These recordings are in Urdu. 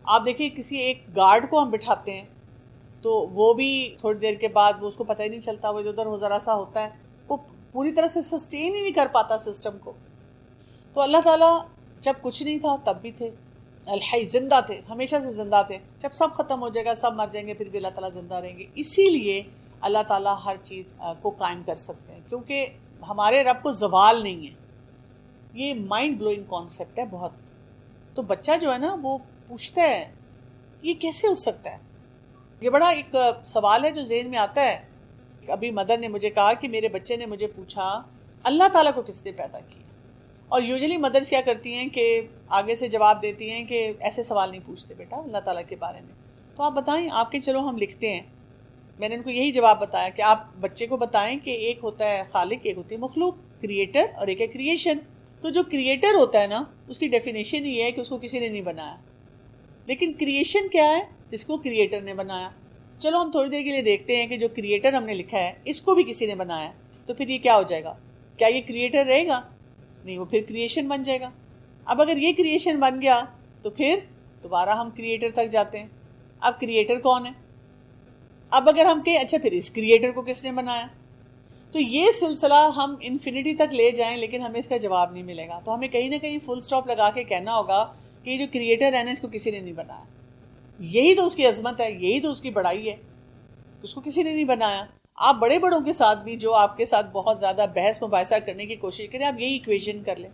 آپ دیکھیں کسی ایک گارڈ کو ہم بٹھاتے ہیں تو وہ بھی تھوڑی دیر کے بعد وہ اس کو پتہ ہی نہیں چلتا، وہ ادھر ادھر ہو ذرا سا ہوتا ہے، وہ پوری طرح سے سسٹین ہی نہیں کر پاتا سسٹم کو. تو اللہ تعالیٰ جب کچھ نہیں تھا تب بھی تھے، الحی زندہ تھے، ہمیشہ سے زندہ تھے. جب سب ختم ہو جائے گا، سب مر جائیں گے، پھر بھی اللہ تعالیٰ زندہ رہیں گے. اسی لیے اللہ تعالیٰ ہر چیز کو قائم کر سکتے ہیں، کیونکہ ہمارے رب کو زوال نہیں ہے. یہ مائنڈ بلوئنگ کانسیپٹ ہے بہت. تو بچہ جو ہے نا وہ پوچھتا ہے یہ کیسے ہو سکتا ہے. یہ بڑا ایک سوال ہے جو ذہن میں آتا ہے. ابھی مدر نے مجھے کہا کہ میرے بچے نے مجھے پوچھا اللہ تعالیٰ کو کس نے پیدا کیا. اور یوزلی مدرس کیا کرتی ہیں کہ آگے سے جواب دیتی ہیں کہ ایسے سوال نہیں پوچھتے بیٹا اللہ تعالیٰ کے بارے میں. تو آپ بتائیں، آپ کے چلو ہم لکھتے ہیں. میں نے ان کو یہی جواب بتایا کہ آپ بچے کو بتائیں کہ ایک ہوتا ہے خالق، ایک ہوتی ہے مخلوق، کریٹر، اور ایک ہے کریشن. تو جو کریٹر ہوتا ہے نا اس کی ڈیفینیشن یہ ہے کہ اس کو کسی نے نہیں بنایا. لیکن کریشن کیا ہے؟ جس کو کریٹر نے بنایا. چلو ہم تھوڑی دیر کے لیے دیکھتے ہیں کہ جو کریٹر ہم نے لکھا ہے اس کو بھی کسی نے بنایا. تو پھر یہ کیا ہو جائے گا؟ کیا یہ کریٹر رہے گا؟ نہیں، وہ پھر کریشن بن جائے گا. اب اگر یہ کریشن بن گیا تو پھر دوبارہ ہم کریٹر تک جاتے ہیں. اب کریٹر کون ہے؟ اب اگر ہم کہیں اچھا پھر اس کریٹر کو کس نے بنایا، تو یہ سلسلہ ہم انفینٹی تک لے جائیں لیکن ہمیں اس کا جواب نہیں ملے گا. تو ہمیں کہیں نہ کہیں فل سٹاپ لگا کے کہنا ہوگا کہ یہ جو کریٹر ہے نا اس کو کسی نے نہیں بنایا. یہی تو اس کی عظمت ہے، یہی تو اس کی بڑائی ہے، اس کو کسی نے نہیں بنایا. آپ بڑے بڑوں کے ساتھ بھی جو آپ کے ساتھ بہت زیادہ بحث مباحثہ کرنے کی کوشش کریں، آپ یہی ایکویشن کر لیں.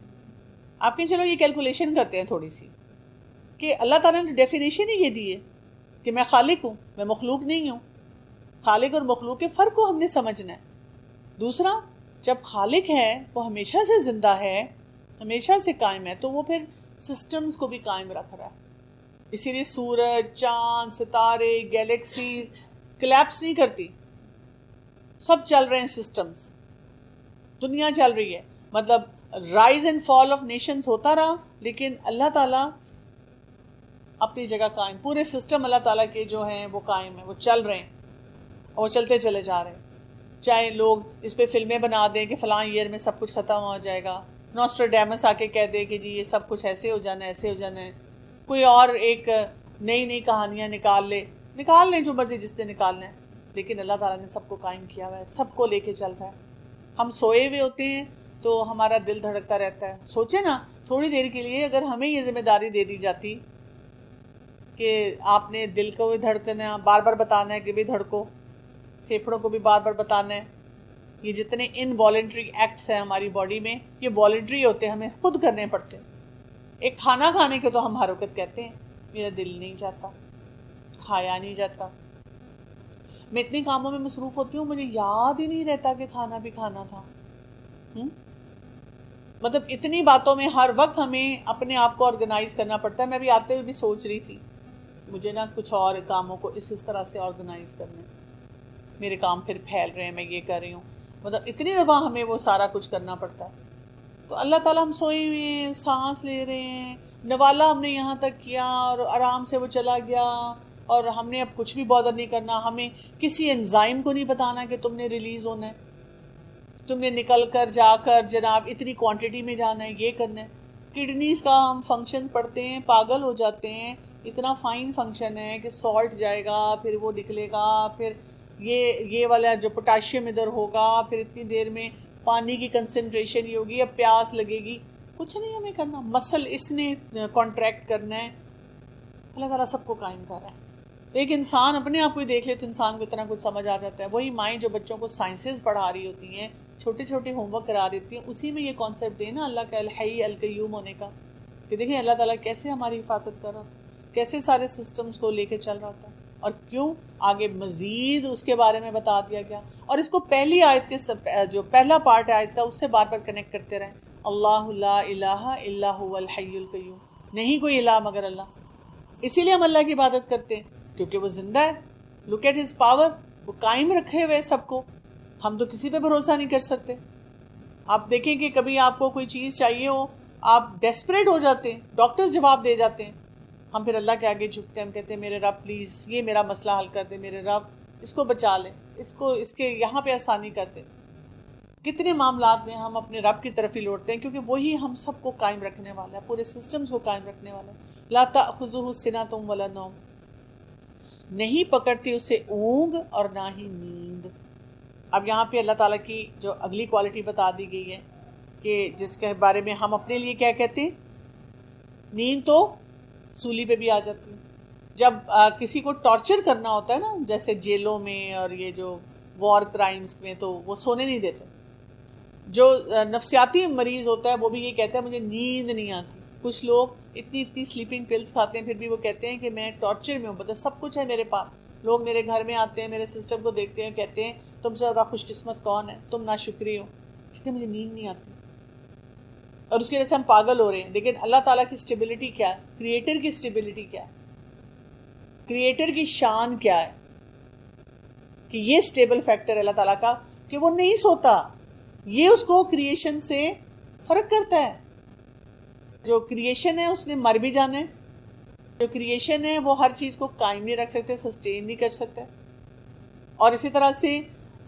آپ کے چلو یہ کیلکولیشن کرتے ہیں تھوڑی سی کہ اللہ تعالیٰ نے ڈیفینیشن ہی یہ دی ہے کہ میں خالق ہوں، میں مخلوق نہیں ہوں. خالق اور مخلوق کے فرق کو ہم نے سمجھنا ہے. دوسرا، جب خالق ہے وہ ہمیشہ سے زندہ ہے، ہمیشہ سے قائم ہے، تو وہ پھر سسٹمز کو بھی قائم رکھ رہا ہے. اسی لیے سورج، چاند، ستارے، گیلیکسیز کلیپس نہیں کرتی، سب چل رہے ہیں سسٹمز. دنیا چل رہی ہے، مطلب rise and fall of nations ہوتا رہا لیکن اللہ تعالیٰ اپنی جگہ قائم. پورے سسٹم اللہ تعالیٰ کے جو ہیں وہ قائم ہیں، وہ چل رہے ہیں اور وہ چلتے چلے جا رہے ہیں. چاہے لوگ اس پہ فلمیں بنا دیں کہ فلاں ایئر میں سب کچھ ختم ہو جائے گا، نوسٹراڈیمس آ کے کہہ دے کہ جی یہ سب کچھ ایسے ہو جانا ہے، ایسے ہو جانا ہے. کوئی اور ایک نئی نئی کہانیاں نکال لیں جو مرضی جس نے نکالنا ہے. لیکن اللہ تعالیٰ نے سب کو قائم کیا ہوا ہے، سب کو لے کے چل رہا ہے. ہم سوئے ہوئے ہوتے ہیں تو ہمارا دل دھڑکتا رہتا ہے. سوچے نا تھوڑی دیر کے لیے اگر ہمیں یہ ذمہ داری دے دی جاتی کہ آپ نے دل کو بھی دھڑکنا بار بار بتانا ہے کہ بھی دھڑکو، پھیپھڑوں کو بھی بار بار بتانا ہے. یہ جتنے انوالنٹری ایکٹس ہیں ہماری باڈی میں یہ والنٹری ہوتے ہیں، ہمیں خود کرنے پڑتے ہیں. ایک کھانا کھانے کو تو ہم حرکت کہتے ہیں، میرا دل نہیں جاتا، کھایا نہیں جاتا. میں اتنے کاموں میں مصروف ہوتی ہوں مجھے یاد ہی نہیں رہتا کہ کھانا بھی کھانا تھا. مطلب اتنی باتوں میں ہر وقت ہمیں اپنے آپ کو آرگنائز کرنا پڑتا ہے. میں بھی آتے ہوئے بھی سوچ رہی تھی مجھے نا کچھ اور کاموں کو اس طرح سے آرگنائز کرنا ہے. میرے کام پھر پھیل رہے ہیں، میں یہ کر رہی ہوں. مطلب اتنی دفعہ ہمیں وہ سارا کچھ کرنا پڑتا ہے. تو اللہ تعالیٰ ہم سوئے ہوئے ہیں، سانس لے رہے ہیں، نوالا ہم نے یہاں تک کیا اور آرام سے وہ چلا گیا اور ہم نے اب کچھ بھی بادر نہیں کرنا. ہمیں کسی انزائم کو نہیں بتانا کہ تم نے ریلیز ہونا ہے، تم نے نکل کر جا کر جناب اتنی کوانٹٹی میں جانا ہے، یہ کرنا ہے. کڈنیز کا ہم فنکشن پڑھتے ہیں پاگل ہو جاتے ہیں. اتنا فائن فنکشن ہے کہ سالٹ جائے گا پھر وہ نکلے گا، پھر یہ والا جو پوٹاشیم ادھر ہوگا، پھر اتنی دیر میں پانی کی کنسنٹریشن یہ ہوگی، اب پیاس لگے گی. کچھ نہیں ہمیں کرنا، مسل اس نے کانٹریکٹ کرنا ہے. اللہ تعالیٰ سب کو قائم کر رہا ہے. ایک انسان اپنے آپ کو ہی دیکھ لے تو انسان کو اتنا کچھ سمجھ آ جاتا ہے. وہی مائیں جو بچوں کو سائنسز پڑھا رہی ہوتی ہیں، چھوٹے چھوٹے ہوم ورک کرا رہی ہوتی ہیں، اسی میں یہ کانسیپٹ دیں نا اللہ کا الحی القیوم ہونے کا، کہ دیکھیں اللہ تعالیٰ کیسے ہماری حفاظت کر رہا تھا، کیسے سارے سسٹمز کو لے کے چل رہا تھا. اور کیوں آگے مزید اس کے بارے میں بتا دیا گیا. اور اس کو پہلی آیت کے جو پہلا پارٹ ہے آیت کا اس سے بار بار کنیکٹ کرتے رہیں. اللہ لا الہ الا هو الحی القیوم، نہیں کوئی الہ مگر اللہ. اسی لیے ہم اللہ کی عبادت کرتے ہیں کیونکہ وہ زندہ ہے. لک ایٹ ہز پاور، وہ قائم رکھے ہوئے سب کو. ہم تو کسی پہ بھروسہ نہیں کر سکتے. آپ دیکھیں کہ کبھی آپ کو کوئی چیز چاہیے ہو، آپ ڈیسپریٹ ہو جاتے ہیں، ڈاکٹرز جواب دے جاتے ہیں، ہم پھر اللہ کے آگے جھکتے ہیں، ہم کہتے ہیں میرے رب پلیز یہ میرا مسئلہ حل کر دے، میرے رب اس کو بچا لے، اس کے یہاں پہ آسانی کر دے. کتنے معاملات میں ہم اپنے رب کی طرف ہی لوٹتے ہیں کیونکہ وہی ہم سب کو قائم رکھنے والا ہے، پورے سسٹمز کو قائم رکھنے والا ہے. لا تأخذہ سنۃ ولا نوم، نہیں پکڑتی اسے اونگ اور نہ ہی نیند۔ اب یہاں پہ اللہ تعالیٰ کی جو اگلی کوالٹی بتا دی گئی ہے کہ جس کے بارے میں ہم اپنے لیے کیا کہتے ہیں، نیند تو سولی پہ بھی آ جاتی ہے۔ جب کسی کو ٹارچر کرنا ہوتا ہے نا، جیسے جیلوں میں اور یہ جو وار کرائمز میں، تو وہ سونے نہیں دیتے۔ جو نفسیاتی مریض ہوتا ہے وہ بھی یہ کہتا ہے مجھے نیند نہیں آتی۔ کچھ لوگ اتنی سلیپنگ پلز کھاتے ہیں، پھر بھی وہ کہتے ہیں کہ میں ٹارچر میں ہوں، مطلب سب کچھ ہے میرے پاس۔ لوگ میرے گھر میں آتے ہیں، میرے سسٹم کو دیکھتے ہیں، کہتے ہیں تم سے زیادہ خوش قسمت کون ہے، تم ناشکری ہو۔ کہتے ہیں مجھے نیند نہیں آتی، اور اس کی وجہ سے ہم پاگل ہو رہے ہیں۔ لیکن اللہ تعالیٰ کی اسٹیبلٹی کیا ہے، کریٹر کی اسٹیبلٹی کیا ہے، کریٹر کی شان کیا ہے، کہ یہ اسٹیبل فیکٹر اللہ تعالیٰ کا کہ وہ نہیں سوتا۔ یہ اس کو کریشن سے فرق کرتا ہے۔ جو کریشن ہے اس نے مر بھی جانا ہے، جو کریشن ہے وہ ہر چیز کو قائم نہیں رکھ سکتے، سسٹین نہیں کر سکتے۔ اور اسی طرح سے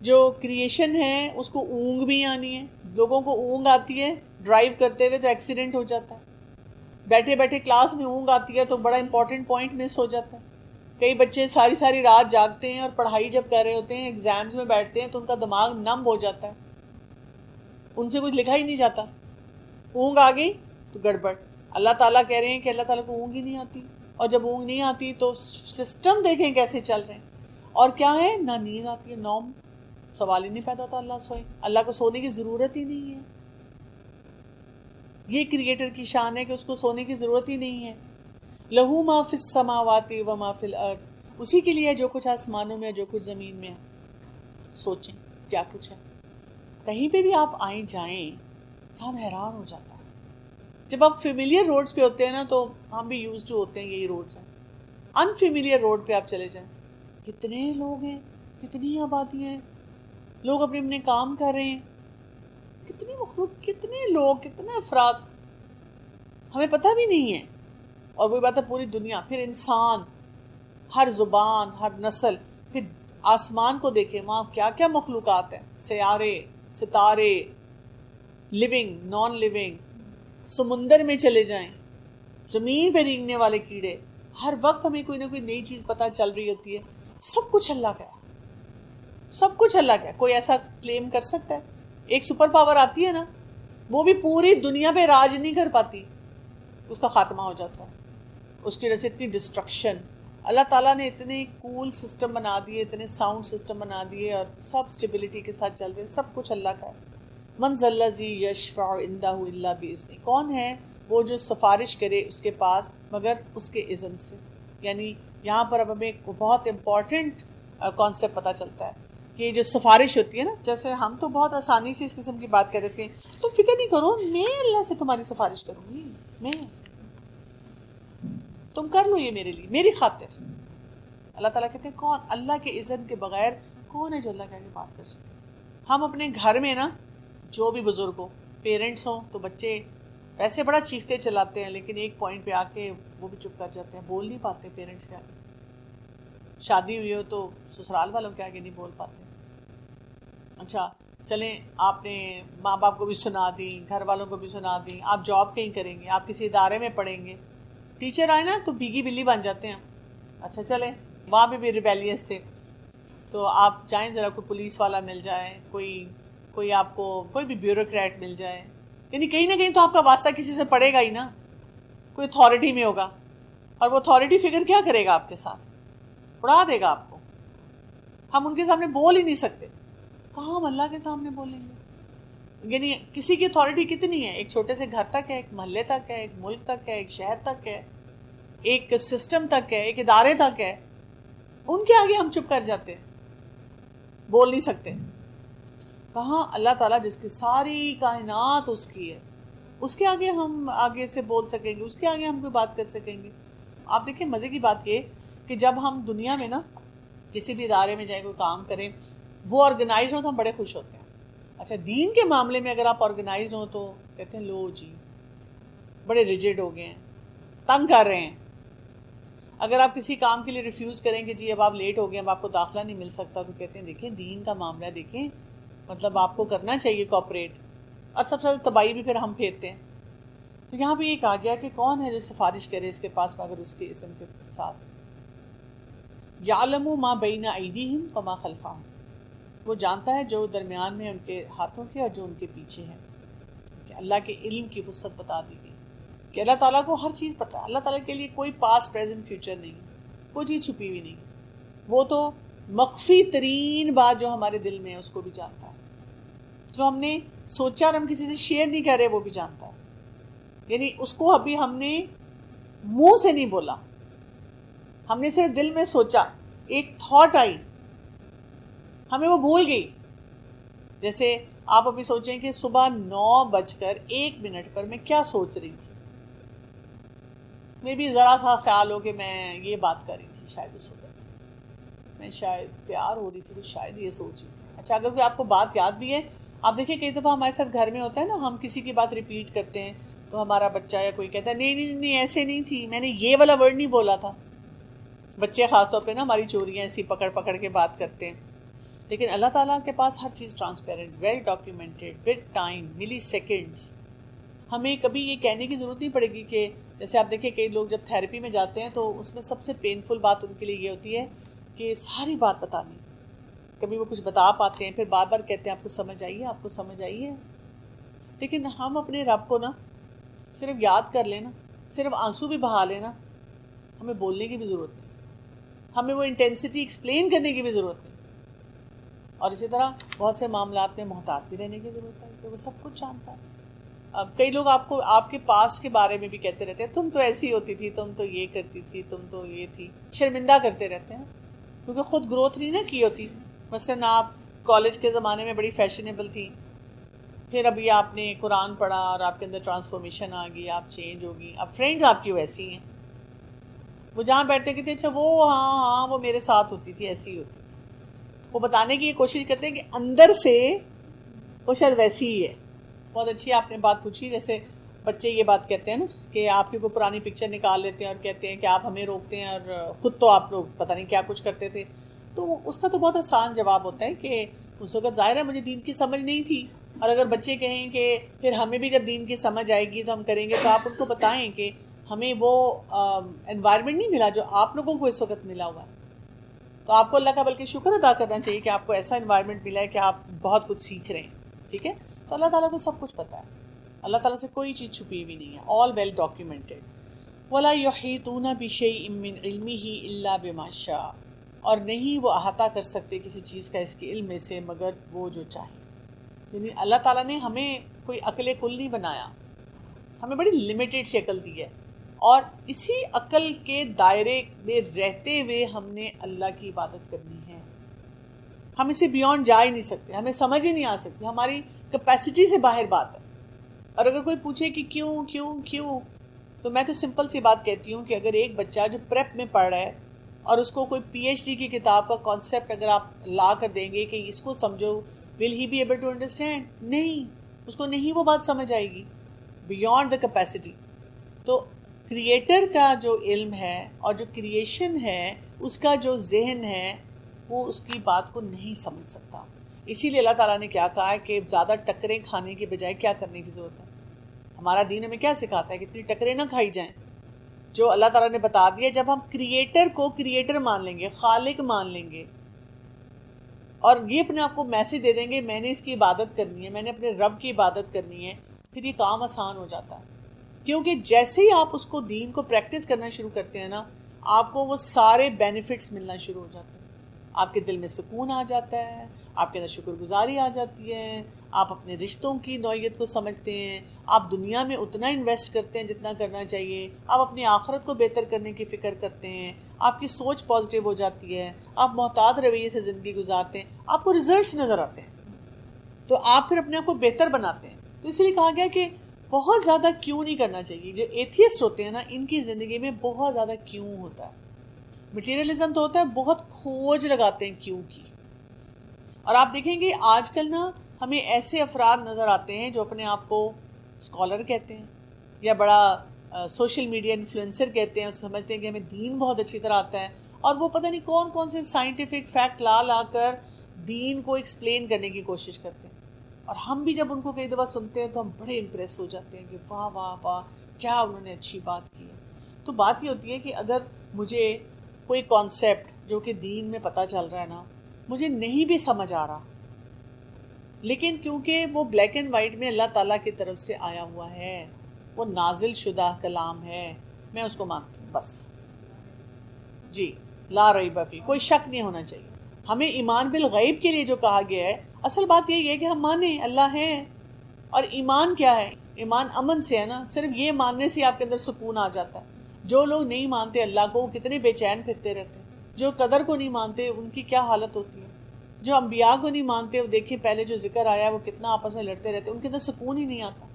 جو کریشن ہے اس کو اونگ بھی آنی ہے۔ لوگوں کو اونگ آتی ہے ڈرائیو کرتے ہوئے تو ایکسیڈنٹ ہو جاتا ہے، بیٹھے بیٹھے کلاس میں اونگ آتی ہے تو بڑا امپورٹنٹ پوائنٹ مس ہو جاتا ہے۔ کئی بچے ساری رات جاگتے ہیں اور پڑھائی جب کر رہے ہوتے ہیں، ایگزامز میں بیٹھتے ہیں تو ان کا دماغ نم ہو جاتا ہے، ان سے کچھ لکھا ہی نہیں جاتا۔ اونگ آ گئی تو گڑبڑ۔ اللہ تعالیٰ کہہ رہے ہیں کہ اللہ تعالیٰ کو اونگ ہی نہیں آتی، اور جب اونگ نہیں آتی تو سسٹم دیکھیں کیسے چل رہے ہیں۔ اور کیا ہے، نہ نیند آتی ہے، نوم، سوال ہی نہیں پیدا ہوتا اللہ سوئے، اللہ کو سونے کی ضرورت ہی نہیں ہے۔ یہ کریٹر کی شان ہے کہ اس کو سونے کی ضرورت ہی نہیں ہے۔ لہو ما فی السماوات و ما فی الارض، اسی کے لیے جو کچھ آسمانوں میں ہے، جو کچھ زمین میں ہے۔ سوچیں کیا کچھ ہے۔ کہیں پہ بھی آپ آئیں جائیں انسان حیران ہو جاتا ہے۔ جب آپ فیملیئر روڈز پہ ہوتے ہیں نا تو ہم بھی یوز ٹو ہوتے ہیں یہی روڈز ہیں۔ انفیملیئر روڈ پہ آپ چلے جائیں، کتنے لوگ ہیں، کتنی آبادی ہیں، لوگ اپنے اپنے کام کر رہے ہیں، کتنی مخلوق، کتنے لوگ، کتنے افراد، ہمیں پتہ بھی نہیں ہے۔ اور وہی بات ہے پوری دنیا، پھر انسان، ہر زبان، ہر نسل، پھر آسمان کو دیکھیں وہاں کیا کیا مخلوقات ہیں، سیارے، ستارے، لیونگ، نان لیونگ، سمندر میں چلے جائیں، زمین پہ رینگنے والے کیڑے، ہر وقت ہمیں کوئی نہ کوئی نئی چیز پتہ چل رہی ہوتی ہے۔ سب کچھ اللہ کا ہے، سب کچھ اللہ کا ہے۔ کوئی ایسا کلیم کر سکتا ہے؟ ایک سپر پاور آتی ہے نا، وہ بھی پوری دنیا پہ راج نہیں کر پاتی، اس کا خاتمہ ہو جاتا ہے، اس کی وجہ سے اتنی ڈسٹرکشن۔ اللہ تعالیٰ نے اتنے کول سسٹم بنا دیے، اتنے ساؤنڈ سسٹم بنا دیے، اور سب اسٹیبلٹی کے ساتھ چل رہے ہیں۔ سب کچھ اللہ کا ہے۔ من ذا الذی یشفع عندہ الا باذنہ، کون ہے وہ جو سفارش کرے اس کے پاس مگر اس کے اذن سے۔ یعنی یہاں پر اب ہمیں ایک بہت امپورٹنٹ کانسیپٹ پتہ چلتا ہے کہ جو سفارش ہوتی ہے نا، جیسے ہم تو بہت آسانی سے اس قسم کی بات کہہ دیتے ہیں، تم فکر نہیں کرو، میں اللہ سے تمہاری سفارش کروں گی، میں، تم کر لو یہ میرے لیے، میری خاطر۔ اللہ تعالیٰ کہتے ہیں کون، اللہ کے اذن کے بغیر کون ہے جو اللہ کے آگے بات کر سکے۔ ہم اپنے گھر میں نا جو بھی بزرگ ہو، پیرنٹس ہوں تو بچے ویسے بڑا چیختے چلاتے ہیں، لیکن ایک پوائنٹ پہ آ کے وہ بھی چپ کر جاتے ہیں، بول نہیں پاتے پیرنٹس کے آگے۔ شادی ہوئی ہو تو سسرال والوں کے آگے نہیں بول پاتے۔ اچھا چلیں، آپ نے ماں باپ کو بھی سنا دی، گھر والوں کو بھی سنا دی، آپ جاب کہیں کریں گے، آپ کسی ادارے میں پڑھیں گے، ٹیچر آئے نا تو بھیگی بلی بن جاتے ہیں۔ اچھا چلیں، وہاں پہ بھی ریبیلیس تھے، تو آپ چاہیں ذرا کوئی پولیس والا مل جائے، کوئی آپ کو کوئی بھی بیوروکریٹ مل جائے، یعنی کہیں نہ کہیں تو آپ کا واسطہ کسی سے پڑے گا ہی نا، کوئی اتھارٹی میں ہوگا، اور وہ اتھارٹی فگر کیا کرے گا آپ کے ساتھ، اڑا دے گا آپ کو۔ ہم ان کے سامنے بول ہی نہیں سکتے، کہاں ہم اللہ کے سامنے بولیں گے؟ یعنی کسی کی اتھارٹی کتنی ہے، ایک چھوٹے سے گھر تک ہے، ایک محلے تک ہے، ایک ملک تک ہے، ایک شہر تک ہے، ایک سسٹم تک ہے، ایک ادارے تک ہے، ان کے آگے ہم چپ کر جاتے ہیں، بول نہیں سکتے۔ کہاں اللہ تعالیٰ جس کی ساری کائنات اس کی ہے، اس کے آگے ہم آگے سے بول سکیں گے، اس کے آگے ہم کوئی بات کر سکیں گے۔ آپ دیکھیں مزے کی بات یہ کہ جب ہم دنیا میں نا کسی بھی ادارے میں جائیں، کوئی کام کریں، وہ آرگنائز ہوں تو ہم بڑے خوش ہوتے ہیں۔ اچھا دین کے معاملے میں اگر آپ آرگنائز ہوں تو کہتے ہیں لو جی بڑے ریجڈ ہو گئے ہیں، تنگ کر رہے ہیں۔ اگر آپ کسی کام کے لیے ریفیوز کریں کہ جی اب آپ لیٹ ہو گئے، اب آپ کو داخلہ نہیں مل سکتا، تو کہتے ہیں دیکھیں دین کا معاملہ ہے، دیکھیں مطلب آپ کو کرنا چاہیے کوآپریٹ، اور سب سے زیادہ تباہی بھی پھر ہم پھیرتے ہیں۔ تو تو یہاں بھی یہ کہا گیا کہ کون ہے جو سفارش کرے اس کے پاس مگر اس کے اسم کے ساتھ. یعلم ما بین ایدیہم وما خلفہم، وہ جانتا ہے جو درمیان میں ان کے ہاتھوں کے اور جو ان کے پیچھے ہے. کہ اللہ کے علم کی وسعت بتا دی گئی کہ اللہ تعالیٰ کو ہر چیز پتہ ہے. اللہ تعالیٰ کے لیے کوئی پاسٹ پریزنٹ فیوچر نہیں، کوئی چیز چھپی ہوئی نہیں. وہ تو مخفی ترین بات جو ہمارے دل میں ہے اس کو بھی جانتا ہے. جو ہم نے سوچا اور ہم کسی سے شیئر نہیں کر رہے وہ بھی جانتا ہے. یعنی اس کو ابھی ہم نے منہ سے نہیں بولا، ہم نے صرف دل میں سوچا، ایک تھاٹ آئی، ہمیں وہ بھول گئی. جیسے آپ ابھی سوچیں کہ صبح 9:01 پر میں کیا سوچ رہی تھی. میں بھی ذرا سا خیال ہو کہ میں یہ بات کر رہی تھی، شاید اس وقت میں شاید تیار ہو رہی تھی تو شاید یہ سوچ رہی تھی. اچھا، اگر کوئی آپ کو بات یاد بھی ہے، آپ دیکھیں کئی دفعہ ہمارے ساتھ گھر میں ہوتا ہے نا، ہم کسی کی بات ریپیٹ کرتے ہیں تو ہمارا بچہ یا کوئی کہتا ہے نہیں ایسے نہیں تھی، میں نے یہ والا ورڈ نہیں بولا تھا. بچے خاص طور پہ نا ہماری چوریاں ایسی پکڑ پکڑ کے بات کرتے ہیں. لیکن اللہ تعالیٰ کے پاس ہر چیز transparent, well documented, with time, milliseconds. ہمیں کبھی یہ کہنے کی ضرورت نہیں پڑے گی کہ جیسے آپ دیکھیں کئی لوگ جب تھیراپی میں جاتے ہیں تو اس میں سب سے پینفل بات ان کے لیے یہ ہوتی ہے کہ ساری بات بتانی. کبھی وہ کچھ بتا پاتے ہیں پھر بار بار کہتے ہیں آپ کو سمجھ آئی ہے، آپ کو سمجھ آئی ہے. لیکن ہم اپنے رب کو نا صرف یاد کر لینا، صرف آنسو بھی بہا لینا، ہمیں بولنے کی بھی ضرورت نہیں، ہمیں وہ انٹینسٹی ایکسپلین کرنے کی بھی ضرورت نہیں. اور اسی طرح بہت سے معاملات میں محتاط بھی رہنے کی ضرورت ہے کہ وہ سب کچھ جانتا ہے. اب کئی لوگ آپ کو آپ کے پاسٹ کے بارے میں بھی کہتے رہتے ہیں، تم تو ایسی ہوتی تھی، تم تو یہ کرتی تھی، تم تو یہ تھی، شرمندہ کرتے رہتے ہیں کیونکہ خود گروتھ نہیں نہ کی ہوتی. مثلاً آپ کالج کے زمانے میں بڑی فیشنیبل تھی، پھر ابھی آپ نے قرآن پڑھا اور آپ کے اندر ٹرانسفارمیشن آ گئی، آپ چینج ہوگی. اب فرینڈز آپ کی ویسی ہیں، وہ جہاں بیٹھتے کہتے اچھا وہ ہاں وہ میرے ساتھ ہوتی تھی، ایسی ہی ہوتی تھی. وہ بتانے کی یہ کوشش کرتے ہیں کہ اندر سے وہ شاید ویسی ہی ہے. بہت اچھی آپ نے بات پوچھی. جیسے بچے یہ بات کہتے ہیں نا کہ آپ کی کوئی پرانی پکچر نکال لیتے ہیں اور کہتے ہیں کہ آپ ہمیں روکتے ہیں اور خود تو آپ لوگ پتہ نہیں کیا کچھ کرتے تھے. تو اس کا تو بہت آسان جواب ہوتا ہے کہ اس وقت ظاہر ہے مجھے دین کی سمجھ نہیں تھی، اور اگر بچے کہیں کہ پھر ہمیں بھی جب دین کی سمجھ آئے گی تو ہم کریں گے، تو آپ ان کو بتائیں کہ ہمیں وہ انوائرمنٹ نہیں ملا جو آپ لوگوں کو اس وقت ملا ہوا ہے. تو آپ کو اللہ کا بلکہ شکر ادا کرنا چاہیے کہ آپ کو ایسا انوائرمنٹ ملا ہے کہ آپ بہت کچھ سیکھ رہے ہیں. ٹھیک ہے، تو اللہ تعالیٰ کو سب کچھ پتہ ہے، اللہ تعالیٰ سے کوئی چیز چھپی ہوئی نہیں ہے، آل ویل ڈاکیومنٹڈ. وَلَا يُحِيطُونَ بِشَيْءٍ مِّنْ عِلْمِهِ إِلَّا بِمَا شَاءَ، اور نہیں وہ احاطہ کر سکتے کسی چیز کا اس کے علم میں سے مگر وہ جو چاہے. یعنی اللہ تعالیٰ نے ہمیں کوئی عقل کل نہیں بنایا، ہمیں بڑی لمیٹڈ سی عقل دی ہے، اور اسی عقل کے دائرے میں رہتے ہوئے ہم نے اللہ کی عبادت کرنی ہے. ہم اسے بیونڈ جا ہی نہیں سکتے، ہمیں سمجھ ہی نہیں آ سکتی، ہماری کیپیسٹی سے باہر بات ہے. اور اگر کوئی پوچھے کہ کیوں کیوں کیوں، تو میں تو سمپل سی بات کہتی ہوں کہ اگر ایک بچہ جو پریپ میں پڑھ رہا ہے اور اس کو کوئی پی ایچ ڈی کی کتاب کا کانسیپٹ اگر آپ لا کر دیں گے کہ اس کو سمجھو، will he be able to understand? نہیں، اس کو نہیں وہ بات سمجھ آئے گی، بیونڈ دا کیپیسٹی. تو کریٹر کا جو علم ہے اور جو کریشن ہے اس کا جو ذہن ہے وہ اس کی بات کو نہیں سمجھ سکتا. اسی لیے اللہ تعالیٰ نے کیا کہا ہے کہ زیادہ ٹکریں کھانے کے بجائے کیا کرنے کی ضرورت ہے. ہمارا دین ہمیں کیا سکھاتا ہے کہ اتنی ٹکریں نہ کھائی جائیں. جو اللہ تعالیٰ نے بتا دیا، جب ہم کریٹر کو کریٹر مان لیں گے، خالق مان لیں گے، اور یہ اپنے آپ کو میسج دے دیں گے میں نے اس کی عبادت کرنی ہے، میں نے اپنے رب کی عبادت کرنی ہے، پھر یہ کام آسان ہو جاتا ہے. کیونکہ جیسے ہی آپ اس کو دین کو پریکٹس کرنا شروع کرتے ہیں نا، آپ کو وہ سارے بینیفٹس ملنا شروع ہو جاتے ہیں. آپ کے دل میں سکون آ جاتا ہے، آپ کے اندر شکر گزاری آ جاتی ہے، آپ اپنے رشتوں کی نوعیت کو سمجھتے ہیں، آپ دنیا میں اتنا انویسٹ کرتے ہیں جتنا کرنا چاہیے، آپ اپنی آخرت کو بہتر کرنے کی فکر کرتے ہیں، آپ کی سوچ پازیٹیو ہو جاتی ہے، آپ محتاط رویے سے زندگی گزارتے ہیں، آپ کو ریزلٹس نظر آتے ہیں، تو آپ پھر اپنے آپ کو بہتر بناتے ہیں. تو اس لیے کہا گیا کہ بہت زیادہ کیوں نہیں کرنا چاہیے. جو ایتھیسٹ ہوتے ہیں نا، ان کی زندگی میں بہت زیادہ کیوں ہوتا ہے. مٹیریلزم تو ہوتا ہے، بہت کھوج لگاتے ہیں کیوں کی. اور آپ دیکھیں گے آج کل نا ہمیں ایسے افراد نظر آتے ہیں جو اپنے آپ کو اسکالر کہتے ہیں یا بڑا سوشل میڈیا انفلوئنسر کہتے ہیں، سمجھتے ہیں کہ ہمیں دین بہت اچھی طرح آتا ہے، اور وہ پتہ نہیں کون کون سے سائنٹیفک فیکٹ لا کر دین کو ایکسپلین کرنے کی کوشش کرتے ہیں. اور ہم بھی جب ان کو کئی دفعہ سنتے ہیں تو ہم بڑے امپریس ہو جاتے ہیں کہ واہ واہ واہ، کیا انہوں نے اچھی بات کی ہے. تو بات یہ ہوتی ہے کہ اگر مجھے کوئی کانسیپٹ جو کہ دین میں پتہ چل رہا ہے نا، مجھے نہیں بھی سمجھ آ رہا، لیکن کیونکہ وہ بلیک اینڈ وائٹ میں اللہ تعالیٰ کی طرف سے آیا ہوا ہے، وہ نازل شدہ کلام ہے، میں اس کو مانتی ہوں بس. جی، لا ریب فیہ، کوئی شک نہیں ہونا چاہیے. ہمیں ایمان بالغیب کے لیے جو کہا گیا ہے، اصل بات یہی ہے کہ ہم مانیں اللہ ہے. اور ایمان کیا ہے؟ ایمان امن سے ہے نا. صرف یہ ماننے سے آپ کے اندر سکون آ جاتا ہے. جو لوگ نہیں مانتے اللہ کو، وہ کتنے بے چین پھرتے رہتے ہیں. جو قدر کو نہیں مانتے ان کی کیا حالت ہوتی ہے. جو انبیاء کو نہیں مانتے، وہ دیکھیں پہلے جو ذکر آیا ہے وہ کتنا آپس میں لڑتے رہتے ہیں، ان کے اندر سکون ہی نہیں آتا.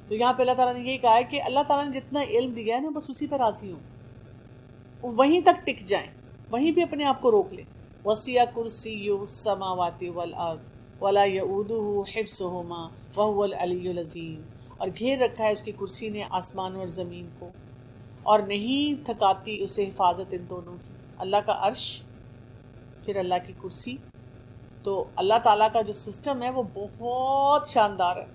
تو یہاں پہ اللہ تعالیٰ نے یہی کہا ہے کہ اللہ تعالیٰ نے جتنا علم دیا ہے نا، بس اسی پہ راضی ہوں، وہیں تک ٹک جائیں، وہیں پہ اپنے آپ کو روک لیں. وسیع کرسیہ السماوات والارض ولا یؤودہ حفظہما وہو العلی العظیم. اور گھیر رکھا ہے اس کی کرسی نے آسمان اور زمین کو، اور نہیں تھکاتی اسے حفاظت ان دونوں کی. اللہ کا عرش، پھر اللہ کی کرسی. تو اللہ تعالیٰ کا جو سسٹم ہے وہ بہت شاندار ہے.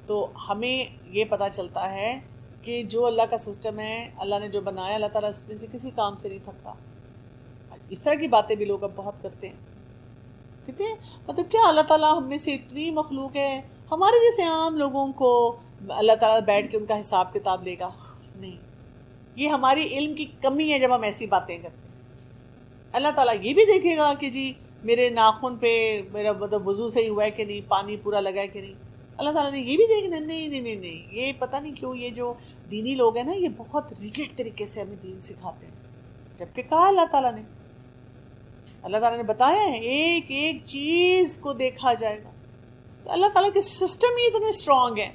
تو ہمیں یہ پتہ چلتا ہے کہ جو اللہ کا سسٹم ہے، اللہ نے جو بنایا، اللہ تعالیٰ اس میں سے کسی کام سے نہیں تھکتا. اس طرح کی باتیں بھی لوگ اب بہت کرتے ہیں. کہتے ہیں مطلب کیا اللہ تعالیٰ ہم میں سے اتنی مخلوق ہے، ہمارے جیسے عام لوگوں کو اللہ تعالیٰ بیٹھ کے ان کا حساب کتاب لے گا؟ نہیں، یہ ہماری علم کی کمی ہے جب ہم ایسی باتیں کرتے ہیں. اللہ تعالیٰ یہ بھی دیکھے گا کہ جی میرے ناخن پہ میرا مطلب وضو صحیح ہوا ہے کہ نہیں، پانی پورا لگا ہے کہ نہیں. اللہ تعالیٰ نے یہ بھی دیکھنا. نہیں نہیں نہیں نہیں، یہ پتہ نہیں کیوں یہ جو دینی لوگ ہیں نا، یہ بہت ریجڈ طریقے سے ہمیں دین سکھاتے ہیں. جبکہ کہا اللہ تعالیٰ نے بتایا ہے ایک ایک چیز کو دیکھا جائے گا. تو اللہ تعالیٰ کے سسٹم ہی اتنے اسٹرانگ ہیں.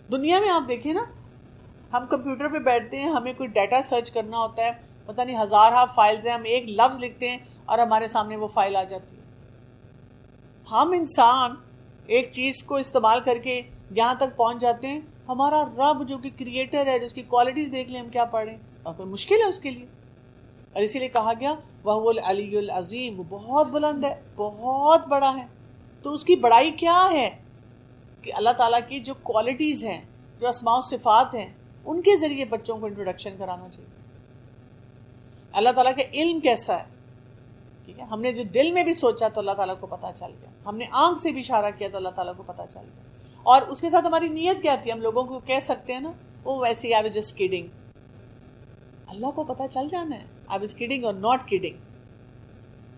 دنیا میں آپ دیکھیں نا، ہم کمپیوٹر پہ بیٹھتے ہیں، ہمیں کوئی ڈیٹا سرچ کرنا ہوتا ہے، پتہ نہیں ہزارہ فائلز ہیں، ہم ایک لفظ لکھتے ہیں اور ہمارے سامنے وہ فائل آ جاتی ہے. ہم انسان ایک چیز کو استعمال کر کے یہاں تک پہنچ جاتے ہیں. ہمارا رب جو کہ کریٹر ہے، جس کی کوالٹیز دیکھ لیں ہم کیا پڑھیں، اور کوئی مشکل ہے اس کے لیے. اور اسی لیے کہا گیا وَهُوَ الْعَلِيُّ الْعَظِيمُ، وہ بہت بلند ہے، بہت بڑا ہے. تو اس کی بڑائی کیا ہے کہ اللہ تعالیٰ کی جو کوالٹیز ہیں، جو اسماء و صفات ہیں، ان کے ذریعے بچوں کو انٹروڈکشن کرانا چاہیے. اللہ تعالیٰ کا علم کیسا ہے، ٹھیک ہے. ہم نے جو دل میں بھی سوچا تو اللہ تعالیٰ کو پتہ چل گیا. ہم نے آنکھ سے بھی اشارہ کیا تو اللہ تعالیٰ کو پتہ چل گیا. اور اس کے ساتھ ہماری نیت کیا تھی، ہم لوگوں کو کہہ سکتے ہیں نا وہ ویسے I was just kidding. اللہ کو پتہ چل جانا ہے I was kidding or not kidding.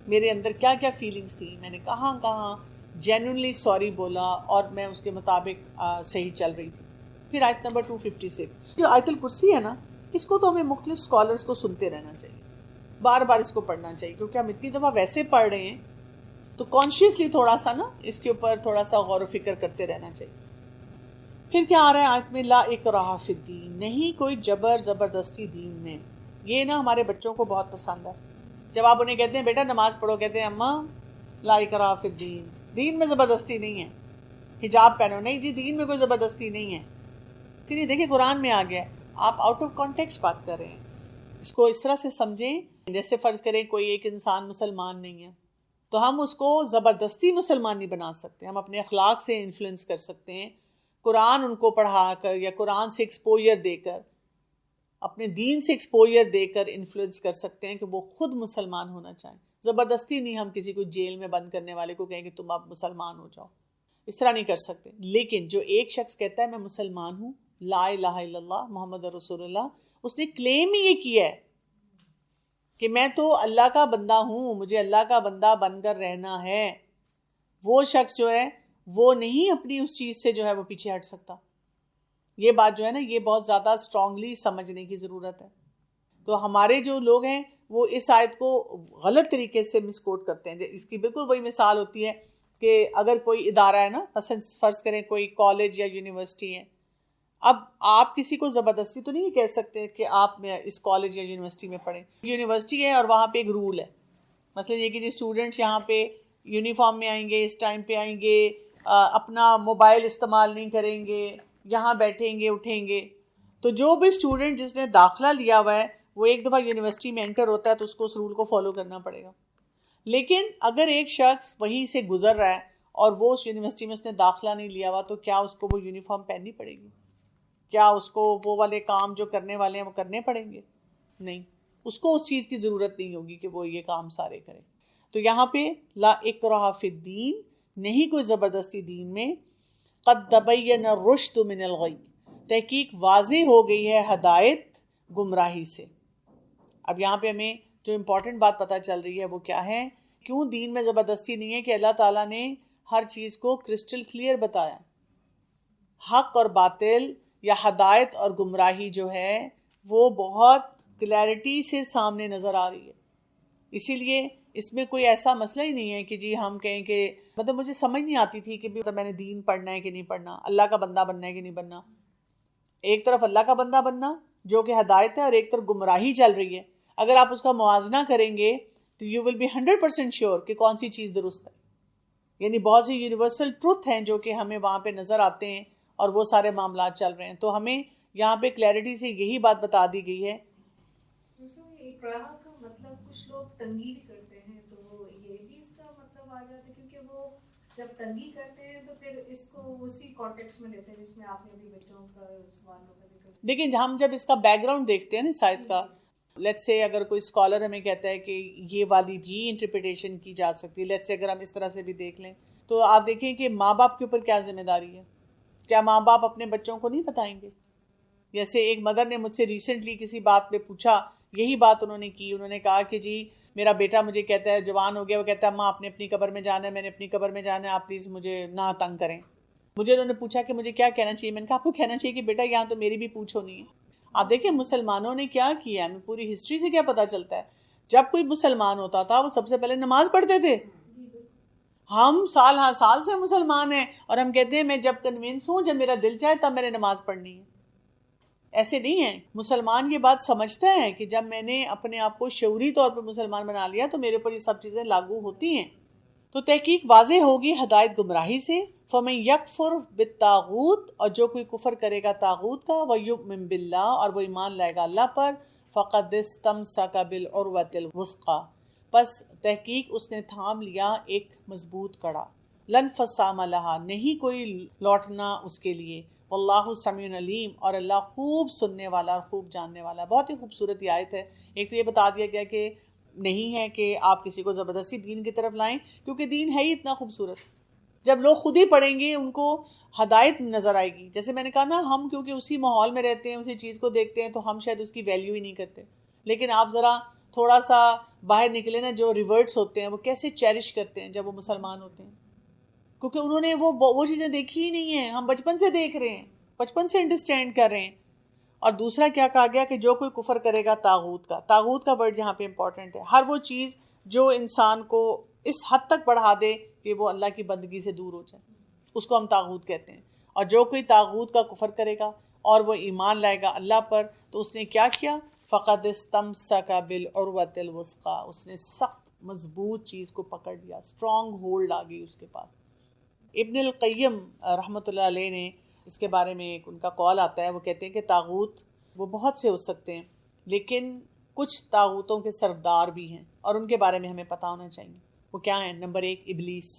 میرے اندر کیا کیا فیلنگز تھی، میں نے کہاں کہاں جینوئنلی سوری بولا، اور میں اس کے مطابق صحیح چل رہی تھی. پھر آیت نمبر 256 جو آیت الکرسی ہے نا، اس کو تو ہمیں مختلف اسکالرس کو سنتے رہنا چاہیے، بار بار اس کو پڑھنا چاہیے، کیونکہ ہم اتنی دفعہ ویسے پڑھ رہے ہیں تو کانشیسلی تھوڑا سا نا اس کے اوپر تھوڑا سا غور و فکر کرتے رہنا چاہیے. پھر کیا آ رہا ہے آیت میں، لا اکراہ فی الدین، نہیں کوئی جبر زبردستی دین میں. یہ نا ہمارے بچوں کو بہت پسند ہے. جب آپ انہیں کہتے ہیں بیٹا نماز پڑھو، کہتے ہیں اماں لا اکراہ فی الدین، دین میں زبردستی نہیں ہے. حجاب پہنو، نہیں جی دین میں کوئی زبردستی نہیں ہے. اسی لیے دیکھیں قرآن میں آ گیا، آپ آؤٹ آف کانٹیکسٹ بات کر رہے ہیں. اس کو اس طرح سے سمجھیں جیسے فرض کریں کوئی ایک انسان مسلمان نہیں ہے تو ہم اس کو زبردستی مسلمان نہیں بنا سکتے. ہم اپنے اخلاق سے انفلوئنس کر سکتے ہیں، قرآن ان کو پڑھا کر یا قرآن سے ایکسپوجر دے کر، اپنے دین سے ایکسپوجر دے کر انفلوئنس کر سکتے ہیں کہ وہ خود مسلمان ہونا چاہیں. زبردستی نہیں ہم کسی کو جیل میں بند کرنے والے کو کہیں کہ تم اب مسلمان ہو جاؤ، اس طرح نہیں کر سکتے. لیکن جو ایک شخص کہتا ہے میں مسلمان ہوں، لا الہ الا اللہ محمد رسول اللہ، اس نے کلیم ہی یہ کیا ہے کہ میں تو اللہ کا بندہ ہوں، مجھے اللہ کا بندہ بن کر رہنا ہے. وہ شخص جو ہے وہ نہیں اپنی اس چیز سے جو ہے وہ پیچھے ہٹ سکتا. یہ بات جو ہے نا یہ بہت زیادہ اسٹرانگلی سمجھنے کی ضرورت ہے. تو ہمارے جو لوگ ہیں وہ اس آیت کو غلط طریقے سے مس کوٹ کرتے ہیں. اس کی بالکل وہی مثال ہوتی ہے کہ اگر کوئی ادارہ ہے نا، مثلا فرض کریں کوئی کالج یا یونیورسٹی ہے، اب آپ کسی کو زبردستی تو نہیں کہہ سکتے کہ آپ اس کالج یا یونیورسٹی میں پڑھیں. یونیورسٹی ہے اور وہاں پہ ایک رول ہے، مثلا یہ کہ جی اسٹوڈنٹس یہاں پہ یونیفارم میں آئیں گے، اس ٹائم پہ آئیں گے، اپنا موبائل استعمال نہیں کریں گے، یہاں بیٹھیں گے اٹھیں گے. تو جو بھی اسٹوڈنٹ جس نے داخلہ لیا ہوا ہے وہ ایک دفعہ یونیورسٹی میں انٹر ہوتا ہے تو اس کو اس رول کو فالو کرنا پڑے گا. لیکن اگر ایک شخص وہیں سے گزر رہا ہے اور وہ اس یونیورسٹی میں اس نے داخلہ نہیں لیا ہوا تو کیا اس کو وہ یونیفارم پہننی پڑے گی؟ کیا اس کو وہ والے کام جو کرنے والے ہیں وہ کرنے پڑیں گے؟ نہیں، اس کو اس چیز کی ضرورت نہیں ہوگی کہ وہ یہ کام سارے کرے. تو یہاں پہ لا اکراہ فی الدین، نہیں کوئی زبردستی دین میں. قد تبین الرشد من الغی، تحقیق واضح ہو گئی ہے ہدایت گمراہی سے. اب یہاں پہ ہمیں جو امپورٹنٹ بات پتہ چل رہی ہے وہ کیا ہے؟ کیوں دین میں زبردستی نہیں ہے؟ کہ اللہ تعالیٰ نے ہر چیز کو کرسٹل کلیئر بتایا. حق اور باطل یا ہدایت اور گمراہی جو ہے وہ بہت کلیئرٹی سے سامنے نظر آ رہی ہے. اسی لیے اس میں کوئی ایسا مسئلہ ہی نہیں ہے کہ جی ہم کہیں کہ مطلب مجھے سمجھ نہیں آتی تھی کہ میں نے دین پڑھنا ہے کہ نہیں پڑھنا، اللہ کا بندہ بننا ہے کہ نہیں بننا. ایک طرف اللہ کا بندہ بننا جو کہ ہدایت ہے، اور ایک طرف گمراہی چل رہی ہے. اگر آپ اس کا موازنہ کریں گے تو یو ول بی 100% شیور کہ کون سی چیز درست ہے. یعنی بہت سی یونیورسل ٹروتھ ہیں جو کہ ہمیں وہاں پہ نظر آتے ہیں، اور وہ سارے معاملات چل رہے ہیں. تو ہمیں یہاں پہ کلیئرٹی سے یہی بات بتا دی گئی ہے. اکراہ کا مطلب کچھ لوگ تنگی بھی کرتے ہیں، تو یہ بھی اس کا مطلب آ جاتا ہے، کیونکہ وہ جب تنگی کرتے ہیں تو پھر اس کو اسی کانٹیکس میں لیتے ہیں جس میں آپ نے بھی بچوں کا سوالوں کا ذکر. لیکن ہم جب اس کا بیک گراؤنڈ دیکھتے ہیں نا سائد کا، لیٹس سے اگر کوئی اسکالر ہمیں کہتا ہے کہ یہ والی بھی انٹرپریٹیشن کی جا سکتی ہے، لیٹس سے اگر ہم اس طرح سے بھی دیکھ لیں، تو آپ دیکھیں کہ ماں باپ کے اوپر کیا ذمہ داری ہے. کیا ماں باپ اپنے بچوں کو نہیں بتائیں گے؟ جیسے ایک مدر نے مجھ سے ریسنٹلی کسی بات پہ پوچھا، یہی بات انہوں نے کی. انہوں نے کہا کہ جی میرا بیٹا مجھے کہتا ہے، جوان ہو گیا، وہ کہتا ہے ماں آپ نے اپنی قبر میں جانا ہے، میں نے اپنی قبر میں جانا ہے، آپ پلیز مجھے نہ تنگ کریں. مجھے انہوں نے پوچھا کہ مجھے کیا کہنا چاہیے. میں نے کہا آپ کو کہنا چاہیے کہ بیٹا یہاں تو میری بھی پوچھ ہونی ہے. آپ دیکھیں مسلمانوں نے کیا کیا ہے، ہمیں پوری ہسٹری سے کیا پتہ چلتا ہے. جب کوئی مسلمان ہوتا تھا وہ سب سے پہلے نماز پڑھتے تھے. ہم سال ہر سال سے مسلمان ہیں اور ہم کہتے ہیں میں جب کنونس ہوں، جب میرا دل چاہے تب میں نے نماز پڑھنی ہے. ایسے نہیں ہے. مسلمان یہ بات سمجھتا ہے کہ جب میں نے اپنے آپ کو شعوری طور پہ مسلمان بنا لیا تو میرے اوپر یہ سب چیزیں لاگو ہوتی ہیں. تو تحقیق واضح ہوگی ہدایت گمراہی سے. فَمَن يَكْفُرْ بِالطَّاغُوتِ، اور جو کوئی کفر کرے گا طاغوت کا، وَيُؤْمِن بِاللَّهِ، اور وہ ایمان لائے گا اللہ پر، فَقَدِ اسْتَمْسَكَ بِالْعُرْوَةِ الْوُثْقَىٰ، پس تحقیق اس نے تھام لیا ایک مضبوط کڑا. لَن انفصام لَهَا، نہیں کوئی لوٹنا اس کے لیے. واللہ سمیع علیم، اور اللہ خوب سننے والا اور خوب جاننے والا. بہت ہی خوبصورت یہ آیت ہے. ایک تو یہ بتا دیا گیا کہ نہیں ہے کہ آپ کسی کو زبردستی دین کی طرف لائیں، کیونکہ دین ہے ہی اتنا خوبصورت. جب لوگ خود ہی پڑھیں گے ان کو ہدایت نظر آئے گی. جیسے میں نے کہا نا، ہم کیونکہ اسی ماحول میں رہتے ہیں، اسی چیز کو دیکھتے ہیں، تو ہم شاید اس کی ویلیو ہی نہیں کرتے. لیکن آپ ذرا تھوڑا سا باہر نکلے نا، جو ریورٹس ہوتے ہیں وہ کیسے چیرش کرتے ہیں جب وہ مسلمان ہوتے ہیں، کیونکہ انہوں نے وہ چیزیں دیکھی ہی نہیں ہیں. ہم بچپن سے دیکھ رہے ہیں، بچپن سے انڈرسٹینڈ کر رہے ہیں. اور دوسرا کیا کہا گیا کہ جو کوئی کفر کرے گا طاغوت کا. طاغوت کا ورڈ یہاں پہ امپورٹنٹ ہے. ہر وہ چیز جو انسان کو اس حد تک بڑھا دے کہ وہ اللہ کی بندگی سے دور ہو جائے، اس کو ہم طاغوت کہتے ہیں. اور جو کوئی طاغوت کا کفر کرے گا اور وہ ایمان لائے گا اللہ پر، تو اس نے کیا کیا؟ فقد استمسک بالعروۃ الوثقیٰ، اس نے سخت مضبوط چیز کو پکڑ لیا، اسٹرانگ ہولڈ آ گئی اس کے پاس. ابن القیم رحمۃ اللہ علیہ نے اس کے بارے میں ایک ان کا قول آتا ہے. وہ کہتے ہیں کہ طاغوت وہ بہت سے ہو سکتے ہیں، لیکن کچھ طاغوتوں کے سردار بھی ہیں اور ان کے بارے میں ہمیں پتہ ہونا چاہیے. وہ کیا ہیں؟ نمبر 1 ابلیس.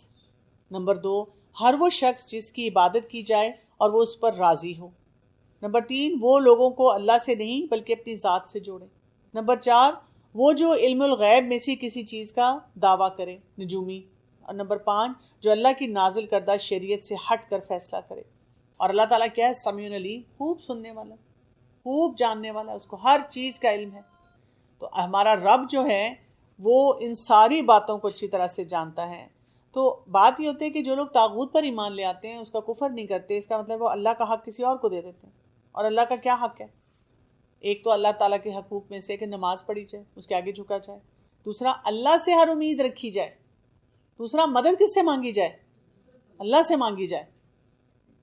نمبر 2 ہر وہ شخص جس کی عبادت کی جائے اور وہ اس پر راضی ہو. نمبر 3 وہ لوگوں کو اللہ سے نہیں بلکہ اپنی ذات سے جوڑے. نمبر 4 وہ جو علم الغیب میں سے کسی چیز کا دعویٰ کرے، نجومی. اور نمبر 5 جو اللہ کی نازل کردہ شریعت سے ہٹ کر فیصلہ کرے. اور اللہ تعالیٰ کیا ہے؟ سمیع علیم، خوب سننے والا، خوب جاننے والا، اس کو ہر چیز کا علم ہے. تو ہمارا رب جو ہے وہ ان ساری باتوں کو اچھی طرح سے جانتا ہے. تو بات یہ ہوتی ہے کہ جو لوگ طاغوت پر ایمان لے آتے ہیں، اس کا کفر نہیں کرتے، اس کا مطلب وہ اللہ کا حق کسی اور کو دے دیتے ہیں. اور اللہ کا کیا حق ہے؟ ایک تو اللہ تعالیٰ کے حقوق میں سے کہ نماز پڑھی جائے، اس کے آگے جھکا جائے. دوسرا اللہ سے ہر امید رکھی جائے. دوسرا مدد کس سے مانگی جائے؟ اللہ سے مانگی جائے.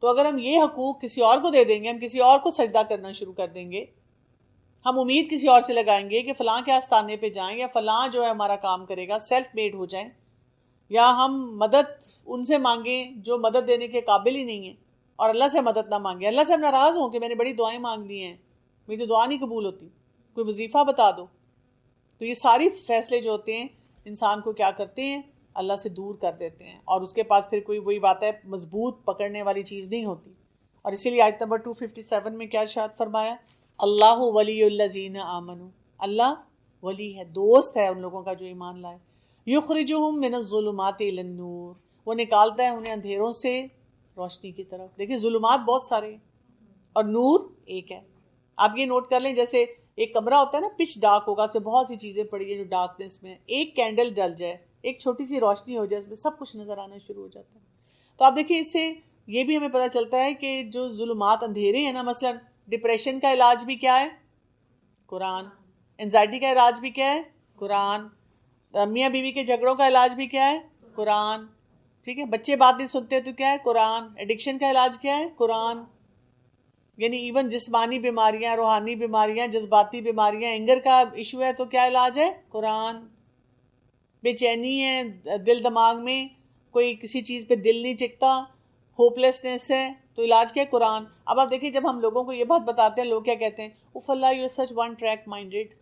تو اگر ہم یہ حقوق کسی اور کو دے دیں گے، ہم کسی اور کو سجدہ کرنا شروع کر دیں گے، ہم امید کسی اور سے لگائیں گے کہ فلاں کے آستانے پہ جائیں یا فلاں جو ہے ہمارا کام کرے گا، سیلف میڈ ہو جائیں، یا ہم مدد ان سے مانگیں جو مدد دینے کے قابل ہی نہیں ہیں، اور اللہ سے مدد نہ مانگیں. اللہ سے ہم ناراض ہوں کہ میں نے بڑی دعائیں مانگ لی ہیں، میری تو دعا نہیں قبول ہوتی، کوئی وظیفہ بتا دو. تو یہ ساری فیصلے جو ہوتے ہیں انسان کو کیا کرتے ہیں؟ اللہ سے دور کر دیتے ہیں. اور اس کے پاس پھر کوئی وہی بات ہے، مضبوط پکڑنے والی چیز نہیں ہوتی. اور اسی لیے آیت نمبر 257 میں کیا ارشاد فرمایا؟ اللہ ولی الذین آمنوا، اللہ ولی ہے، دوست ہے ان لوگوں کا جو ایمان لائے، یخرجہم من الظلمات الی النور، وہ نکالتا ہے انہیں اندھیروں سے روشنی کی طرف۔ دیکھیں ظلمات بہت سارے ہیں اور نور ایک ہے۔ آپ یہ نوٹ کر لیں، جیسے ایک کمرہ ہوتا ہے نا، پچ ڈارک ہوگا، اس میں بہت سی چیزیں پڑی ہیں جو ڈارکنیس میں، ایک کینڈل ڈل جائے، ایک چھوٹی سی روشنی ہو جائے، اس میں سب کچھ نظر آنا شروع ہو جاتا ہے۔ تو آپ دیکھیں اس سے یہ بھی ہمیں پتہ چلتا ہے کہ جو ظلمات اندھیرے ہیں نا، مثلا ڈپریشن کا علاج بھی کیا ہے؟ قرآن۔ انزائٹی کا علاج بھی کیا ہے؟ قرآن۔ میاں بیوی کے جھگڑوں کا علاج بھی کیا ہے؟ قرآن۔ ٹھیک ہے، بچے بات نہیں سنتے تو کیا ہے؟ قرآن۔ ایڈکشن کا علاج کیا ہے؟ قرآن۔ یعنی ایون جسمانی بیماریاں، روحانی بیماریاں، جذباتی بیماریاں، اینگر کا ایشو ہے تو کیا علاج ہے؟ قرآن۔ بے چینی ہے دل دماغ میں، کوئی کسی چیز پہ دل نہیں ٹکتا، ہوپلیسنس ہے، تو علاج کیا ہے؟ قرآن۔ اب آپ دیکھیں جب ہم لوگوں کو یہ بات بتاتے ہیں، لوگ کیا کہتے ہیں؟ اوف اللہ you such one track minded,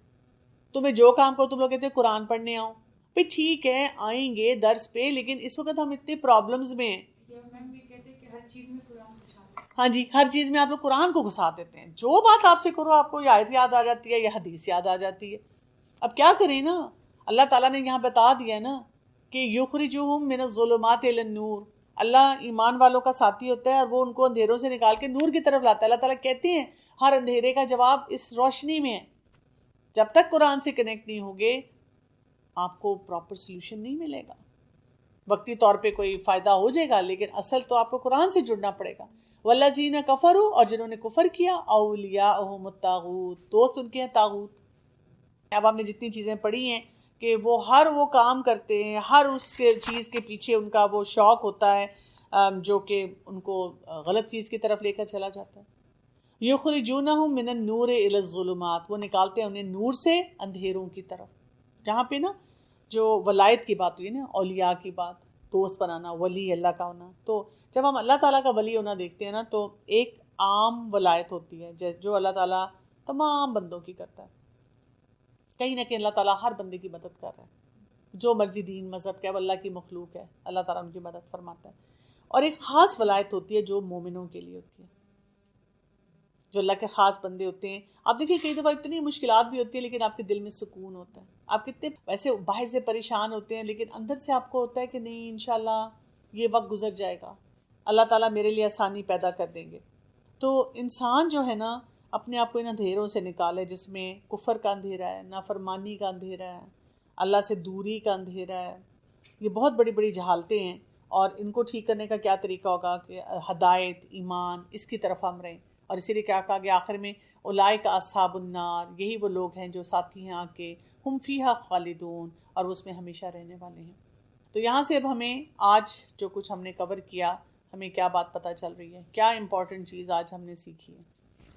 تمہیں جو کام کو تم لوگ کہتے ہیں قرآن پڑھنے آؤ۔ بھئی ٹھیک ہے آئیں گے درس پہ، لیکن اس وقت ہم اتنے پرابلمز میں ہیں۔ ہاں جی، ہر چیز میں آپ لوگ قرآن کو گھسا دیتے ہیں، جو بات آپ سے کرو آپ کو یا آیت یاد آ جاتی ہے یا حدیث یاد آ جاتی ہے۔ اب کیا کریں نا، اللہ تعالیٰ نے یہاں بتا دیا نا کہ یخرجہم من الظلمات الی النور، اللہ ایمان والوں کا ساتھی ہوتا ہے اور وہ ان کو اندھیروں سے نکال کے نور کی طرف لاتا ہے۔ اللہ تعالیٰ کہتے ہیں ہر اندھیرے کا جواب اس روشنی میں ہے۔ جب تک قرآن سے کنیکٹ نہیں ہوگے آپ کو پراپر سلیوشن نہیں ملے گا۔ وقتی طور پہ کوئی فائدہ ہو جائے گا، لیکن اصل تو آپ کو قرآن سے جڑنا پڑے گا۔ والذین کفروا، اور جنہوں نے کفر کیا، اولیاءہم الطاغوت، دوست ان کے ہیں طاغوت۔ اب آپ نے جتنی چیزیں پڑھی ہیں کہ وہ ہر وہ کام کرتے ہیں، ہر اس کے چیز کے پیچھے ان کا وہ شوق ہوتا ہے جو کہ ان کو غلط چیز کی طرف لے کر چلا جاتا ہے۔ یخرجونہم من النور الی الظلمات، وہ نکالتے ہیں انہیں نور سے اندھیروں کی طرف۔ جہاں پہ نا جو ولایت کی بات ہوئی نا، اولیاء کی بات، دوست بنانا، ولی اللہ کا ہونا، تو جب ہم اللہ تعالیٰ کا ولی ہونا دیکھتے ہیں نا تو ایک عام ولایت ہوتی ہے جو اللہ تعالیٰ تمام بندوں کی کرتا ہے۔ کہیں نہ کہیں اللہ تعالیٰ ہر بندے کی مدد کر رہا ہے، جو مرضی دین مذہب کا ہے، وہ اللہ کی مخلوق ہے، اللہ تعالیٰ ان کی مدد فرماتا ہے۔ اور ایک خاص ولایت ہوتی ہے جو مومنوں کے لیے ہوتی ہے، جو اللہ کے خاص بندے ہوتے ہیں۔ آپ دیکھیں کئی دفعہ اتنی مشکلات بھی ہوتی ہے لیکن آپ کے دل میں سکون ہوتا ہے، آپ کتنے ویسے باہر سے پریشان ہوتے ہیں لیکن اندر سے آپ کو ہوتا ہے کہ نہیں انشاءاللہ یہ وقت گزر جائے گا، اللہ تعالیٰ میرے لیے آسانی پیدا کر دیں گے۔ تو انسان جو ہے نا اپنے آپ کو ان اندھیروں سے نکالے جس میں کفر کا اندھیرا ہے، نافرمانی کا اندھیرا ہے، اللہ سے دوری کا اندھیرا ہے، یہ بہت بڑی بڑی جہالتیں ہیں، اور ان کو ٹھیک کرنے کا کیا طریقہ ہوگا کہ ہدایت، ایمان، اس کی طرف ہم رہیں۔ اور اسی لیے کیا کہا گیا آخر میں، اولئک اصحاب النار، یہی وہ لوگ ہیں جو ساتھی ہیں آگ کے، ہم فیہا خالدون، اور اس میں ہمیشہ رہنے والے ہیں۔ تو یہاں سے اب ہمیں آج جو کچھ ہم نے کور کیا، ہمیں کیا بات پتہ چل رہی ہے، کیا امپورٹنٹ چیز آج ہم نے سیکھی ہے؟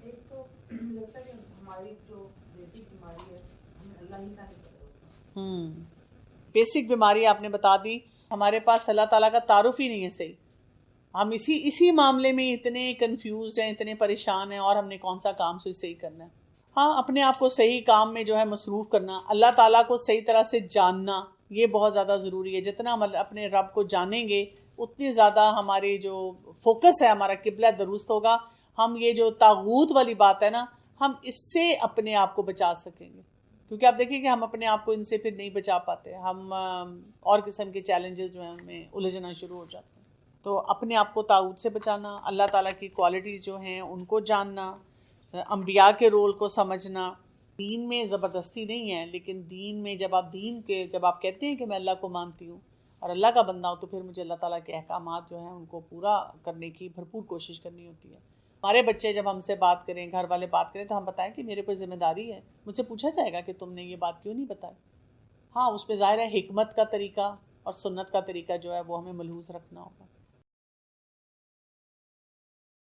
ایک تو لگتا ہے کہ ہماری جو بیسک بیماری ہے ہمیں اللہ ہی کا نہیں پتہ ہوتا۔ بیسک بیماری آپ نے بتا دی، ہمارے پاس اللہ تعالیٰ کا تعارف ہی نہیں ہے صحیح، ہم اسی معاملے میں اتنے کنفیوزڈ ہیں، اتنے پریشان ہیں، اور ہم نے کون سا کام صحیح کرنا ہے۔ ہاں، اپنے آپ کو صحیح کام میں جو ہے مصروف کرنا، اللہ تعالیٰ کو صحیح طرح سے جاننا، یہ بہت زیادہ ضروری ہے۔ جتنا ہم اپنے رب کو جانیں گے اتنی زیادہ ہماری جو فوکس ہے، ہمارا قبلہ درست ہوگا۔ ہم یہ جو طاغوت والی بات ہے نا، ہم اس سے اپنے آپ کو بچا سکیں گے، کیونکہ آپ دیکھیں کہ ہم اپنے آپ کو ان سے پھر نہیں بچا پاتے، ہم اور قسم کے چیلنجز جو ہیں ہمیں الجھنا شروع ہو جاتے ہیں۔ تو اپنے آپ کو طاغوت سے بچانا، اللہ تعالیٰ کی کوالٹیز جو ہیں ان کو جاننا، انبیاء کے رول کو سمجھنا۔ دین میں زبردستی نہیں ہے، لیکن دین میں جب آپ کہتے ہیں کہ میں اللہ کو مانتی ہوں اور اللہ کا بندہ ہوں، تو پھر مجھے اللہ تعالیٰ کے احکامات جو ہیں ان کو پورا کرنے کی بھرپور کوشش کرنی ہوتی ہے۔ ہمارے بچے جب ہم سے بات کریں، گھر والے بات کریں، تو ہم بتائیں کہ میرے پر ذمہ داری ہے، مجھ سے پوچھا جائے گا کہ تم نے یہ بات کیوں نہیں بتائی۔ ہاں، اس میں ظاہر ہے حکمت کا طریقہ اور سنت کا طریقہ جو ہے وہ ہمیں ملحوظ رکھنا ہوگا۔